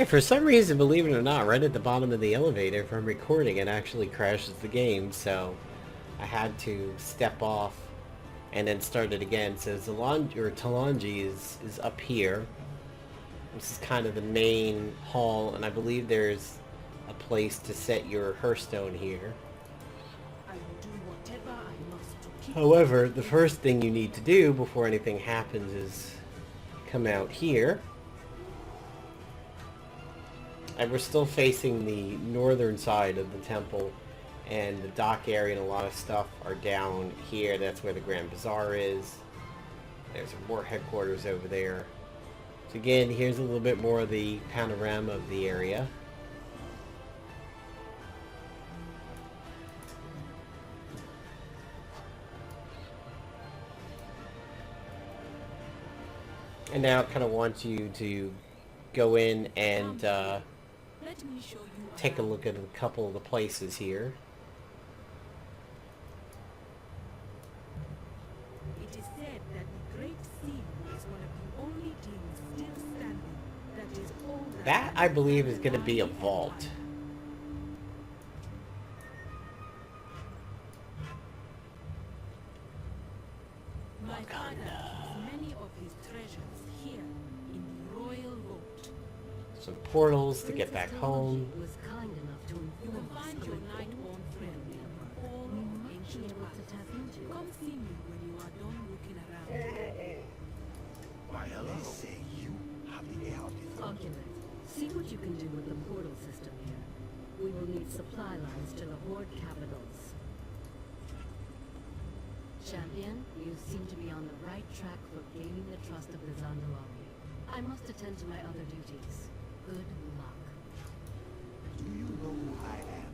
for some reason, believe it or not, right at the bottom of the elevator, if I'm recording, it actually crashes the game, so I had to step off and then start it again. So Talanji is up here. This is kind of the main hall, and I believe there's a place to set your Hearthstone here. However, the first thing you need to do before anything happens is come out here. And we're still facing the northern side of the temple, and the dock area and a lot of stuff are down here. That's where the Grand Bazaar is. There's a war headquarters over there. So again, here's a little bit more of the panorama of the area. And now it kind of wants you to go in and take a look at a couple of the places here. It is said that the Great Seal is one of the only things still standing that is older. That, I believe, is going to be a vault. My father keeps many of his treasures here in the royal vault. Some portals to get back home. Was kind enough to You will find your knight-born friend in the hall of ancient palace. Come see me when you are done looking around. Why, hello. They say you have the air of the Oculus, see what you can do with the portal system here. We will need supply lines to the horde capitals. Champion, you seem to be on the right track for gaining the trust of the Zandalar. I must attend to my other duties. Good luck. Do you know who I am?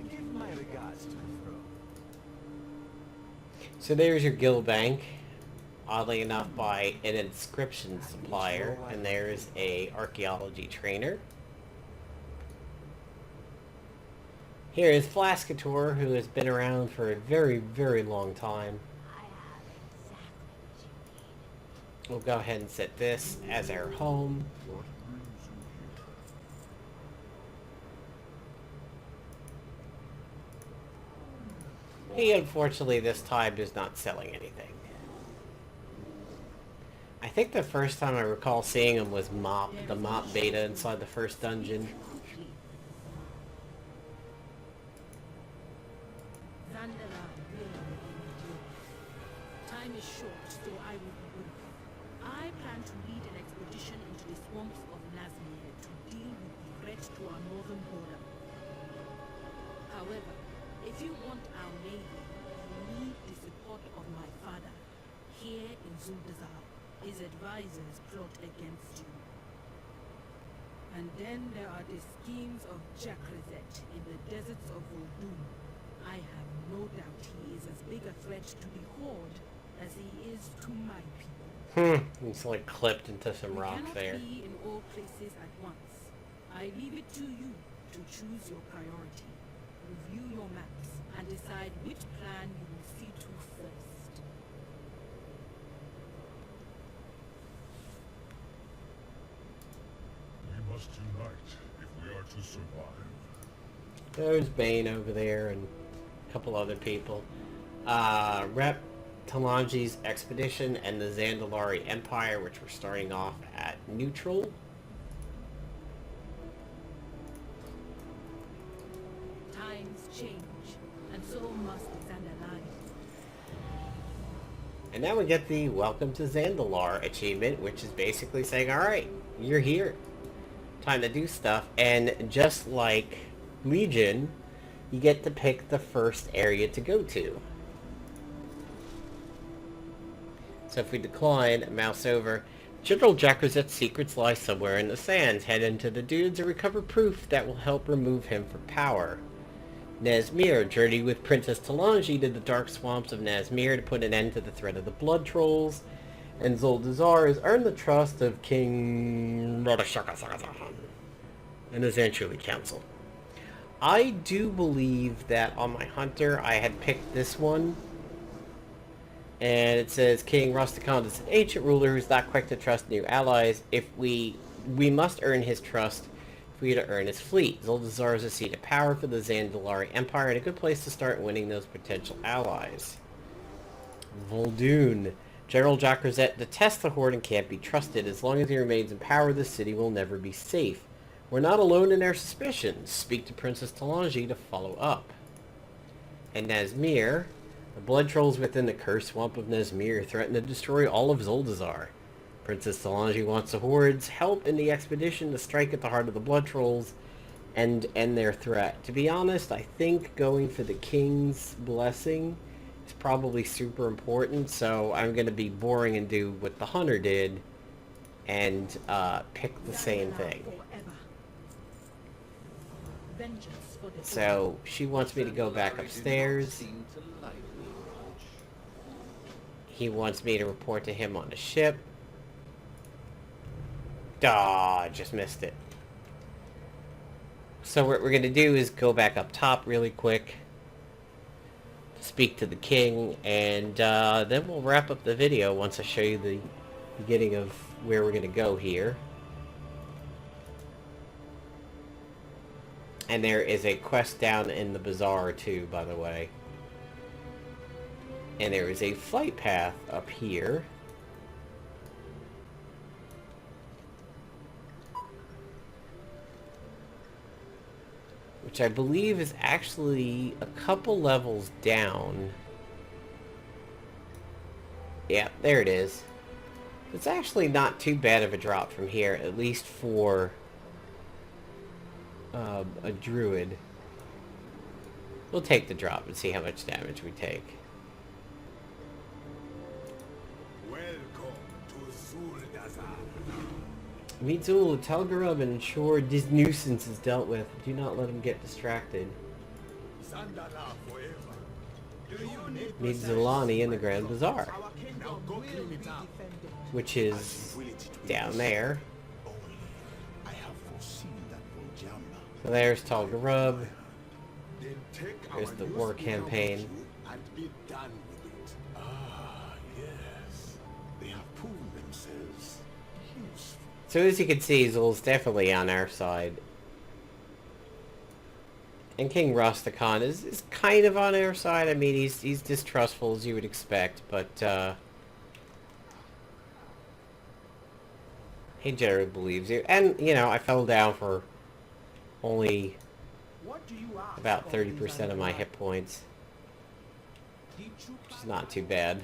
Give my regards to the throne. So there's your guild bank. Oddly enough, by an inscription supplier. And there's a archaeology trainer. Here is Flascator, who has been around for a very, very long time. We'll go ahead and set this as our home. He, unfortunately, this time is not selling anything. I think the first time I recall seeing him was the Mop beta inside the first dungeon. Zandalar will endure. Time is short, so I will be brief. I plan to lead an expedition into the swamps of Nazmir to deal with the threat to our northern border. However, if you want our navy, you need the support of my father. Here in Zandalar, his advisors plot against you. And then there are the schemes of Jakrazet in the deserts of Voldun. I have no doubt he is as big a threat to the Horde as he is to my people. He's like clipped into some rock there. We cannot be in all places at once. I leave it to you to choose your priority. Review your maps and decide which plan you will see to first. We must unite if we are to survive. There's Bane over there and a couple other people. Rep Talanji's expedition and the Zandalari Empire, which we're starting off at neutral. Times change, and so must Zandalar. And now we get the Welcome to Zandalar achievement, which is basically saying, alright, you're here. Time to do stuff. And just like Legion, you get to pick the first area to go to. So if we decline, mouse over, General Jakrazet's secrets lie somewhere in the sands. Head into the dunes and recover proof that will help remove him from power. Nazmir, journey with Princess Talanji to the dark swamps of Nazmir to put an end to the threat of the blood trolls. And Zuldazar has earned the trust of King and his Anchovy Council. I do believe that on my hunter I had picked this one. And it says King Rusticon is an ancient ruler who's not quick to trust new allies. If we we must earn his trust for you to earn his fleet. Zuldazar is a seat of power for the Zandalar Empire and a good place to start winning those potential allies. Vol'dun. General Jacrozet detests the Horde and can't be trusted. As long as he remains in power, the city will never be safe. We're not alone in our suspicions. Speak to Princess Talanji to follow up. And Nazmir. The blood trolls within the cursed swamp of Nazmir threaten to destroy all of Zuldazar. Princess Talanji wants the Horde's help in the expedition to strike at the heart of the blood trolls and end their threat. To be honest, I think going for the King's blessing is probably super important, so I'm going to be boring and do what the Hunter did and pick the same thing. So she wants me to go back upstairs. He wants me to report to him on the ship. Duh, just missed it. So what we're going to do is go back up top really quick, speak to the king, and then we'll wrap up the video once I show you the beginning of where we're going to go here. And there is a quest down in the bazaar too, by the way. And there is a flight path up here. Which I believe is actually a couple levels down. Yeah, there it is. It's actually not too bad of a drop from here, at least for a druid. We'll take the drop and see how much damage we take. Welcome to Zuldazar. Meet Zul, tell Garub and ensure this nuisance is dealt with. Do not let him get distracted. Zandalar forever. Do you need Meet Zulani in the Grand Bazaar, now go clean it up. which is down there. Only I have foreseen that Vol'jamna. So there's Tal Garub. Then take There's our the news war beacon campaign. with you and be done with it. Ah, yes. They have proven themselves useful. So as you can see, Zul's definitely on our side. And King Rusticon is kind of on our side. I mean, he's distrustful as you would expect, but he generally believes you. And, you know, I fell down for only about 30% of my hit points, which is not too bad.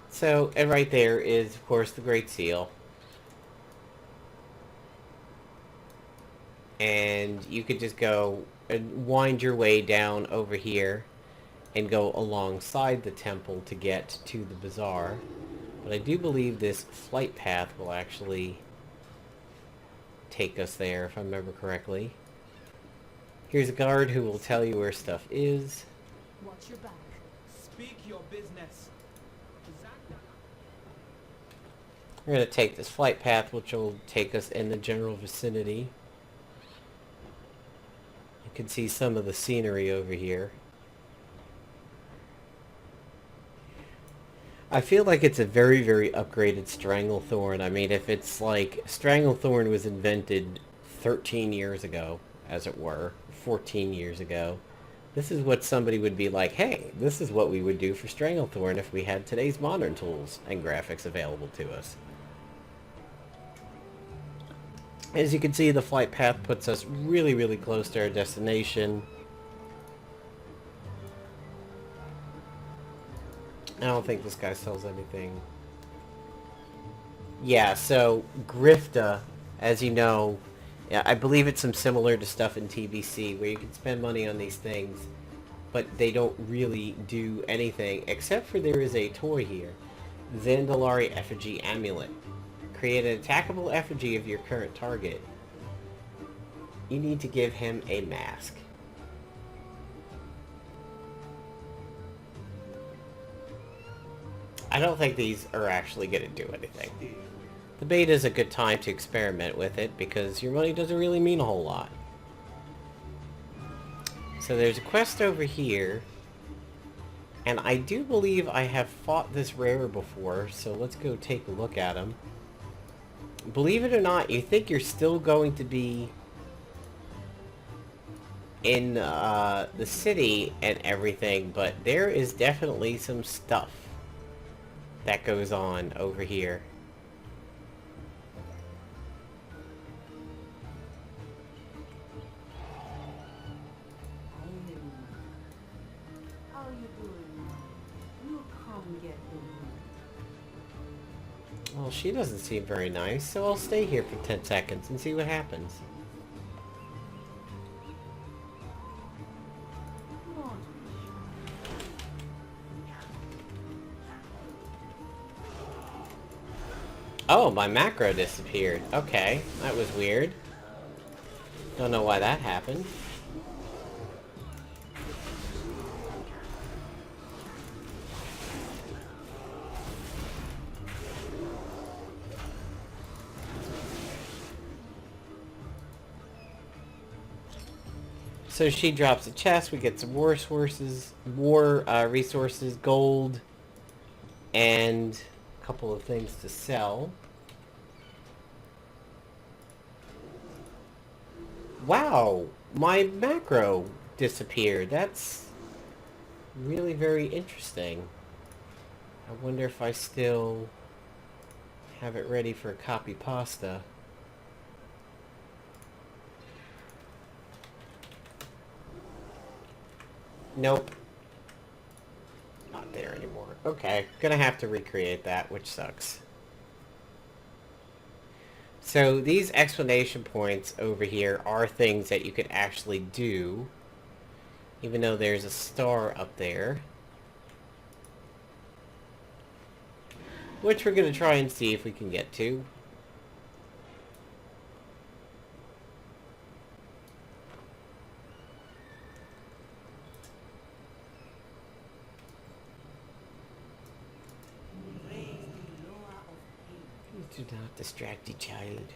So, and right there is, of course, the Great Seal. And you could just go and wind your way down over here and go alongside the temple to get to the bazaar. But I do believe this flight path will actually take us there, if I remember correctly. Here's a guard who will tell you where stuff is. Watch your back. Speak your business. We're going to take this flight path, which will take us in the general vicinity. You can see some of the scenery over here. I feel like it's a very, very upgraded Stranglethorn. I mean, if it's like Stranglethorn was invented 13 years ago, as it were, 14 years ago, this is what somebody would be like, hey, this is what we would do for Stranglethorn if we had today's modern tools and graphics available to us. As you can see, the flight path puts us really, really close to our destination. I don't think this guy sells anything. Yeah, so Grifta, as you know, yeah, I believe it's some similar to stuff in TBC where you can spend money on these things, but they don't really do anything, except for there is a toy here. Zandalari Effigy Amulet. Create an attackable effigy of your current target. You need to give him a mask. I don't think these are actually going to do anything. The beta is a good time to experiment with it because your money doesn't really mean a whole lot. So there's a quest over here. And I do believe I have fought this rare before, so let's go take a look at him. Believe it or not, you think you're still going to be in the city and everything, but there is definitely some stuff that goes on over here. How you doing? You come get the room. Well, she doesn't seem very nice, so I'll stay here for 10 seconds and see what happens. Oh, my macro disappeared. Okay, that was weird. Don't know why that happened. So she drops a chest, we get some war resources, gold, and a couple of things to sell. Wow, my macro disappeared. That's really very interesting. I wonder if I still have it ready for copy pasta. Nope. Not there anymore. Okay, gonna have to recreate that, which sucks. So these explanation points over here are things that you could actually do, even though there's a star up there. Which we're gonna try and see if we can get to. Do not distract the child.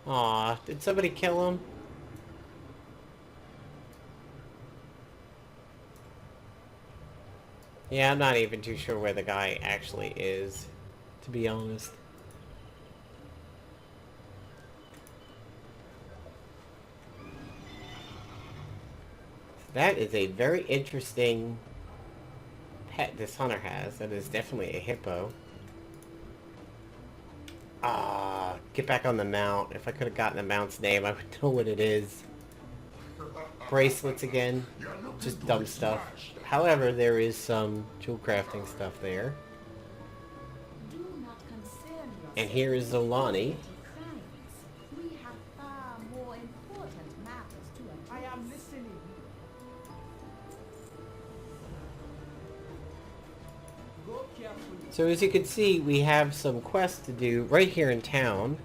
Aw, did somebody kill him? Yeah, I'm not even too sure where the guy actually is, to be honest. That is a very interesting pet this hunter has. That is definitely a hippo. Ah, get back on the mount. If I could have gotten the mount's name, I would know what it is. Bracelets again. Just dumb stuff. However, there is some jewel crafting stuff there. Do not concern yourself. And here is Zolani. We have far more important matters to address. I am listening. Go carefully. So as you can see, we have some quests to do right here in town.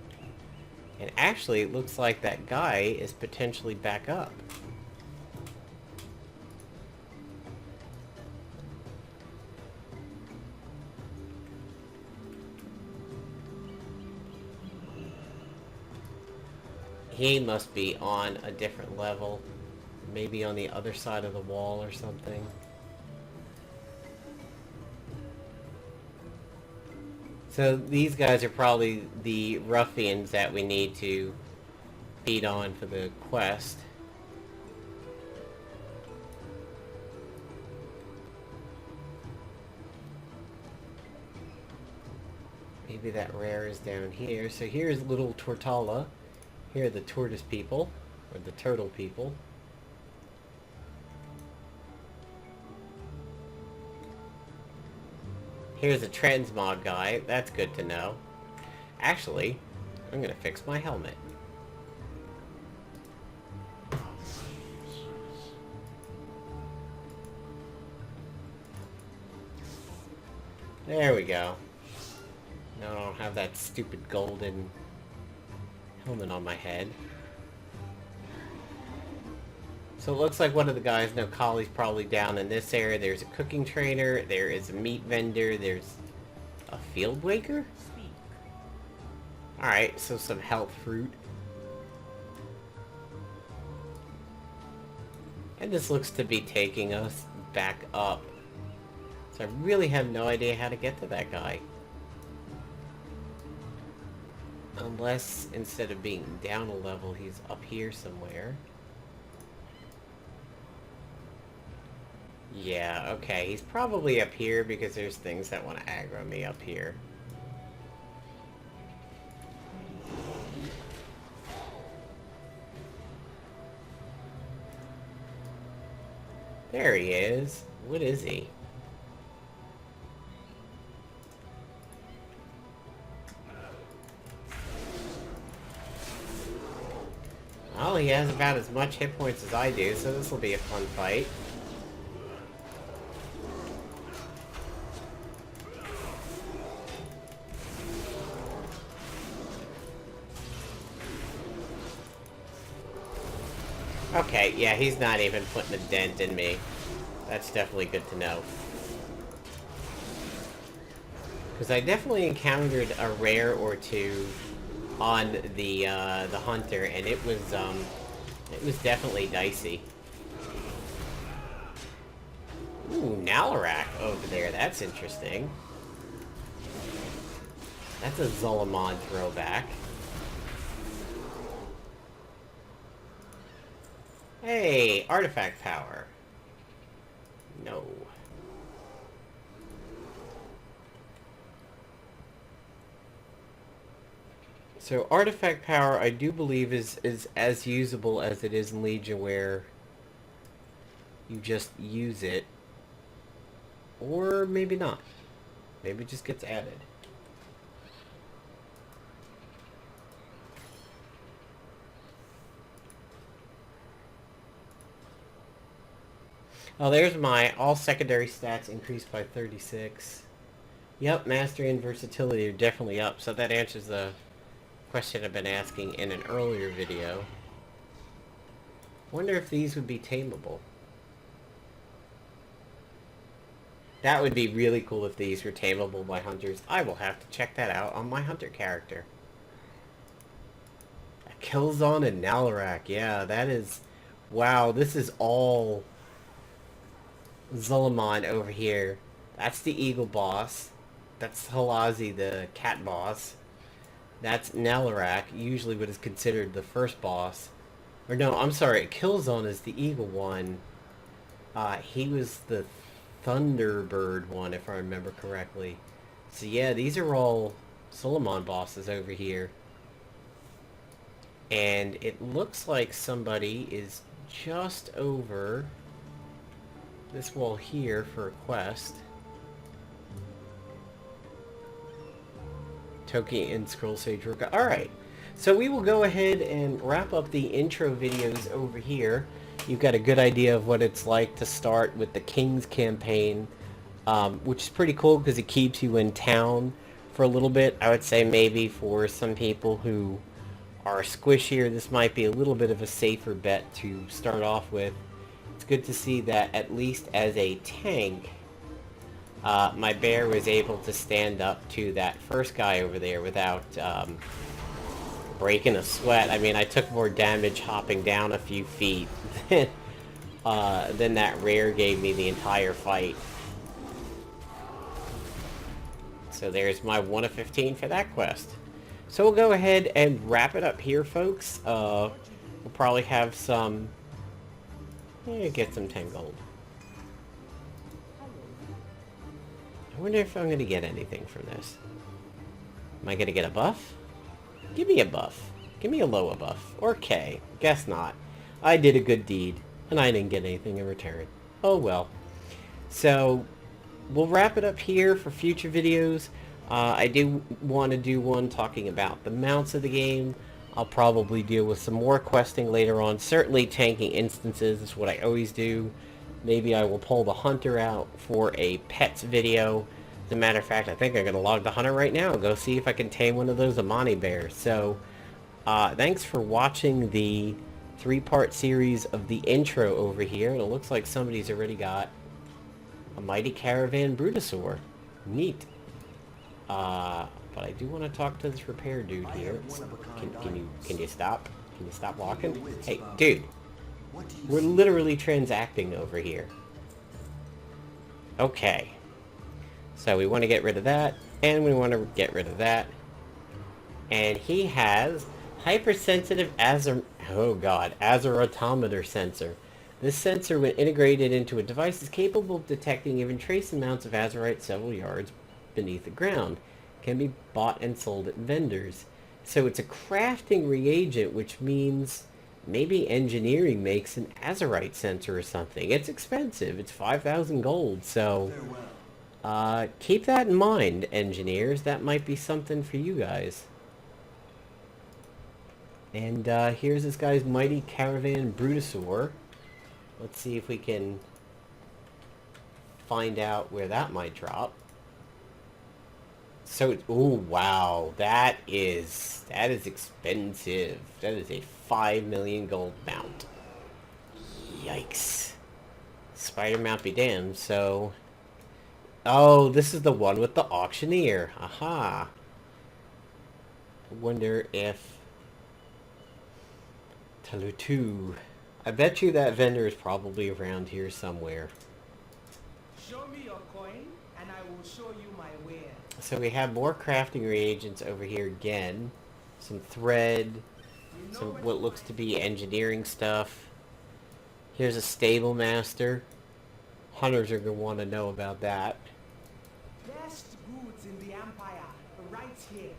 And actually, it looks like that guy is potentially back up. He must be on a different level. Maybe on the other side of the wall or something. So these guys are probably the ruffians that we need to beat on for the quest. Maybe that rare is down here. So here's little Tortala. Here are the tortoise people, or the turtle people. Here's a transmog guy. That's good to know. Actually, I'm gonna fix my helmet. There we go. Now I don't have that stupid golden helmet on my head. So it looks like one of the guys, no, Collie's probably down in this area. There's a cooking trainer, there is a meat vendor, there's a field waker? Speak. Alright, so some health fruit. And this looks to be taking us back up. So I really have no idea how to get to that guy. Unless, instead of being down a level, he's up here somewhere. Yeah, okay, he's probably up here because there's things that want to aggro me up here. There he is. What is he? Well, he has about as much hit points as I do, so this will be a fun fight. Okay, yeah, he's not even putting a dent in me. That's definitely good to know. Because I definitely encountered a rare or two on the hunter, and it was definitely dicey. Ooh, Nalarak over there, that's interesting. That's a Zul'Aman throwback. Hey, artifact power. No. So artifact power, I do believe, is as usable as it is in Legion, where you just use it. Or maybe not. Maybe it just gets added. Oh, there's my all secondary stats increased by 36. Yep, mastery and versatility are definitely up, so that answers the question I've been asking in an earlier video. Wonder if these would be tameable. That would be really cool if these were tameable by hunters. I will have to check that out on my hunter character. A Killzone and Nalarak, yeah, that is... Wow, this is all Zul'Aman over here. That's the eagle boss. That's Halazi, the cat boss. That's Nalarak, usually what is considered the first boss. Or no, I'm sorry, Killzone is the eagle one. He was the Thunderbird one, if I remember correctly. So yeah, these are all Zul'Aman bosses over here. And it looks like somebody is just over this wall here for a quest. Toki and Scroll Sage Ruka. Alright, so we will go ahead and wrap up the intro videos over here. You've got a good idea of what it's like to start with the King's campaign, which is pretty cool because it keeps you in town for a little bit. I would say maybe for some people who are squishier, this might be a little bit of a safer bet to start off with. It's good to see that at least as a tank, my bear was able to stand up to that first guy over there without breaking a sweat. I mean, I took more damage hopping down a few feet than that rare gave me the entire fight. So there's my 1 of 15 for that quest. So we'll go ahead and wrap it up here, folks. We'll probably have some... get some 10 gold. I wonder if I'm going to get anything from this. Am I going to get a buff? Give me a buff. Give me a Loa buff. Or K. Guess not. I did a good deed, and I didn't get anything in return. Oh well. So, we'll wrap it up here for future videos. I do want to do one talking about the mounts of the game. I'll probably deal with some more questing later on. Certainly tanking instances is what I always do. Maybe I will pull the hunter out for a pets video. As a matter of fact, I think I'm going to log the hunter right now and go see if I can tame one of those Amani bears. So, thanks for watching the three-part series of the intro over here, and it looks like somebody's already got a mighty caravan Brutosaur. Neat. But I do want to talk to this repair dude here. Can you stop? Can you stop walking? Hey, dude. We're literally transacting over here. Okay. So we want to get rid of that, and we want to get rid of that. And he has hypersensitive Azeroth-meter sensor. This sensor, when integrated into a device, is capable of detecting even trace amounts of Azerite several yards beneath the ground. Can be bought and sold at vendors. So it's a crafting reagent, which means maybe engineering makes an Azerite sensor or something. It's expensive. It's 5,000 gold, so keep that in mind, engineers. That might be something for you guys. And here's this guy's mighty caravan Brutosaur. Let's see if we can find out where that might drop. So, ooh, wow, that is expensive. That is a 5 million gold mount. Yikes. Spider mount be damned, so... Oh, this is the one with the auctioneer. Aha. I wonder if... Talutu. I bet you that vendor is probably around here somewhere. Show me your coin, and I will show you my ware. So we have more crafting reagents over here again. Some thread. Some what looks to be engineering stuff. Here's a stable master. Hunters are going to want to know about that. Best goods in the Empire, right here.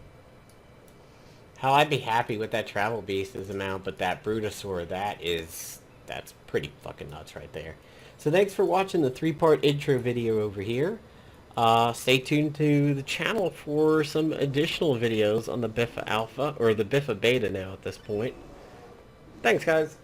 Hell, I'd be happy with that travel beast as amount, but that Brutosaur, that's pretty fucking nuts right there. So thanks for watching the 3-part intro video over here. Stay tuned to the channel for some additional videos on the Biffa Alpha, or the Biffa Beta now at this point. Thanks, guys.